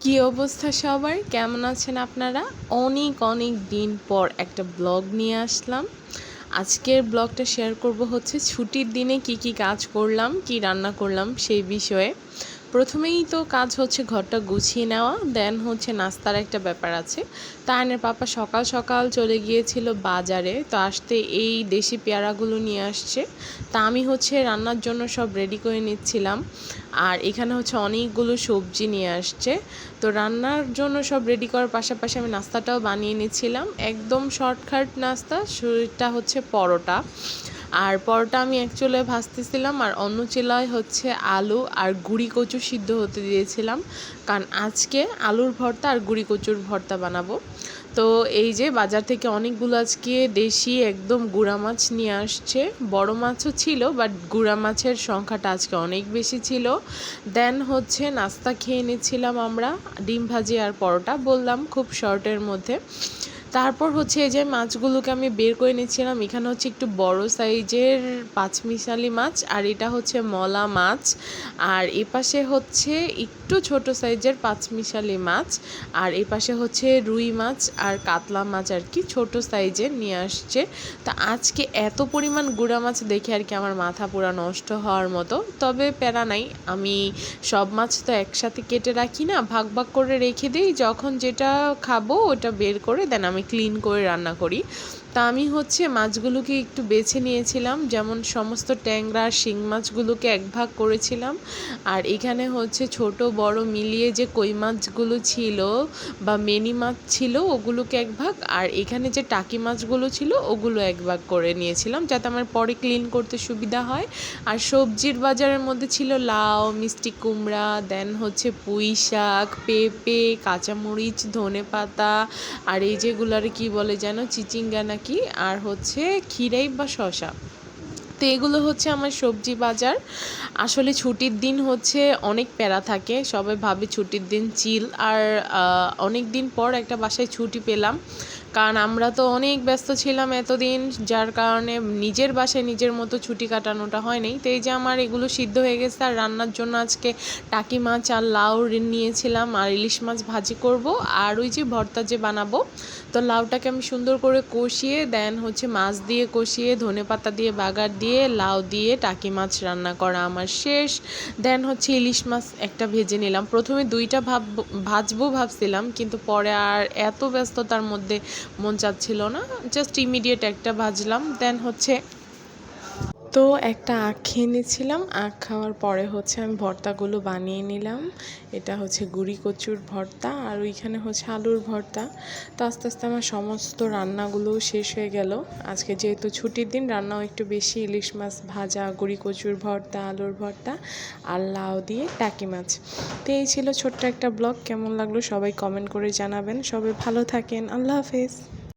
কি অবস্থা সবার? কেমন আছেন আপনারা? অনেক অনেক দিন পর একটা ব্লগ নিয়ে আসলাম। আজকের ব্লগটা শেয়ার করব হচ্ছে ছুটির দিনে কি কি কাজ করলাম, কি রান্না করলাম সেই বিষয়ে। প্রথমেই তো কাজ হচ্ছে ঘরটা গুছিয়ে নেওয়া, দেন হচ্ছে নাস্তার একটা ব্যাপার আছে। তায়ানের পাপা সকাল সকাল চলে গিয়েছিল বাজারে, তো আসতে এই দেশি পেয়ারাগুলো নিয়ে আসছে। তা আমি হচ্ছে রান্নার জন্য সব রেডি করে নিচ্ছিলাম। আর এখানে হচ্ছে অনেকগুলো সবজি নিয়ে আসছে। তো রান্নার জন্য সব রেডি করার পাশাপাশি আমি নাস্তাটাও বানিয়ে নিচ্ছিলাম। একদম শর্টকাট নাস্তা, সেটা হচ্ছে পরোটা। আর পরোটা আমি এক চুলায় ভাজতেছিলাম, আর অন্য চুলায় হচ্ছে আলু আর গুঁড়ি কচু সিদ্ধ হতে দিয়েছিলাম, কারণ আজকে আলুর ভর্তা আর গুঁড়ি কচুর ভর্তা বানাবো। তো এই যে বাজার থেকে অনেকগুলো আজকে দেশি একদম গুঁড়া মাছ নিয়ে আসছে। বড় মাছও ছিল, বাট গুঁড়া মাছের সংখ্যাটা আজকে অনেক বেশি ছিল। দেন হচ্ছে নাস্তা খেয়ে নিচ্ছিলাম আমরা, ডিম ভাজি আর পরোটা, বললাম খুব শর্টের মধ্যে। তারপর হচ্ছে এই যে মাছগুলোকে আমি বের করে নিচ্ছিলাম। এখানে হচ্ছে একটু বড় সাইজের পাঁচমিশালি মাছ, আর এটা হচ্ছে মলা মাছ। আর এপাশে হচ্ছে একটু ছোট সাইজের পাঁচমিশালি মাছ, আর এপাশে হচ্ছে রুই মাছ আর কাতলা মাছ আর কি ছোট সাইজের নিয়ে আসছে। তা আজকে এত পরিমাণ গুঁড়া মাছ দেখে আর কি আমার মাথা পুরা নষ্ট হওয়ার মতো। তবে প্যারা নাই, আমি সব মাছ তো একসাথে কেটে রাখি না, ভাগ ভাগ করে রেখে দিই। যখন যেটা খাবো ওটা বের করে দেন আমি ক্লিন করে রান্না করি। তা আমি হচ্ছে মাছগুলোকে একটু বেছে নিয়েছিলাম, যেমন সমস্ত ট্যাংরা শিং মাছগুলোকে এক ভাগ করেছিলাম। আর এখানে হচ্ছে ছোট বড় মিলিয়ে যে কই মাছগুলো ছিল বা মেনি মাছ ছিল ওগুলোকে এক ভাগ, আর এখানে যে টাকি মাছগুলো ছিল ওগুলো এক ভাগ করে নিয়েছিলাম, যাতে আমার পরে ক্লিন করতে সুবিধা হয়। আর সবজির বাজারের মধ্যে ছিল লাউ, মিষ্টি কুমড়া, দেন হচ্ছে পুঁই শাক, পেঁপে, কাঁচামরিচ, ধনেপাতা, আর এই যেগুলার কি বলে যেন চিচিঙ্গা নাকি, আর হচ্ছে খিরাই বা শসা। তো এগুলো হচ্ছে আমার সবজি বাজার। আসলে ছুটির দিন হচ্ছে অনেক প্যারা থাকে, সবাই ভাবে ছুটির দিন চিল, আর অনেক দিন পর একটা বাসায় ছুটি পেলাম, কারণ আমরা তো অনেক ব্যস্ত ছিলাম এতদিন, যার কারণে নিজের বাসায় নিজের মতো ছুটি কাটানোটা হয়নি। তো এই যে আমার এগুলো সিদ্ধ হয়ে গেছে, আর রান্নার জন্য আজকে টাকি মাছ আর লাউ নিয়েছিলাম, আর ইলিশ মাছ ভাজি করব, আর ওই যে ভর্তা যে বানাবো। তো লাউটাকে আমি সুন্দর করে কষিয়ে দেন হচ্ছে মাছ দিয়ে কষিয়ে ধনেপাতা দিয়ে বাগার দিয়ে লাউ দিয়ে টাকি মাছ রান্না করা আমার শেষ। দেন হচ্ছে ইলিশ মাছ একটা ভেজে নিলাম। প্রথমে দুইটা ভাজবো ভাবছিলাম, কিন্তু পরে আর এত ব্যস্ততার মধ্যে মন চাচ্ছিল না, জাস্ট ইমিডিয়েট একটা ভাজলাম। দেন হচ্ছে তো একটা আখ খেয়ে নিচ্ছিলাম। আখ খাওয়ার পরে হচ্ছে আমি ভর্তাগুলো বানিয়ে নিলাম। এটা হচ্ছে গুঁড়ি কচুর ভর্তা, আর ওইখানে হচ্ছে আলুর ভর্তা। তো আস্তে আস্তে আমার সমস্ত রান্নাগুলো শেষ হয়ে গেল। আজকে যেহেতু ছুটির দিন, রান্নাও একটু বেশি, ইলিশ মাছ ভাজা, গুঁড়ি কচুর ভর্তা, আলুর ভর্তা, আর লাউ দিয়ে টাকি মাছ। তো এই ছিল ছোট্ট একটা ব্লগ। কেমন লাগলো সবাই কমেন্ট করে জানাবেন। সবাই ভালো থাকেন। আল্লাহ হাফেজ।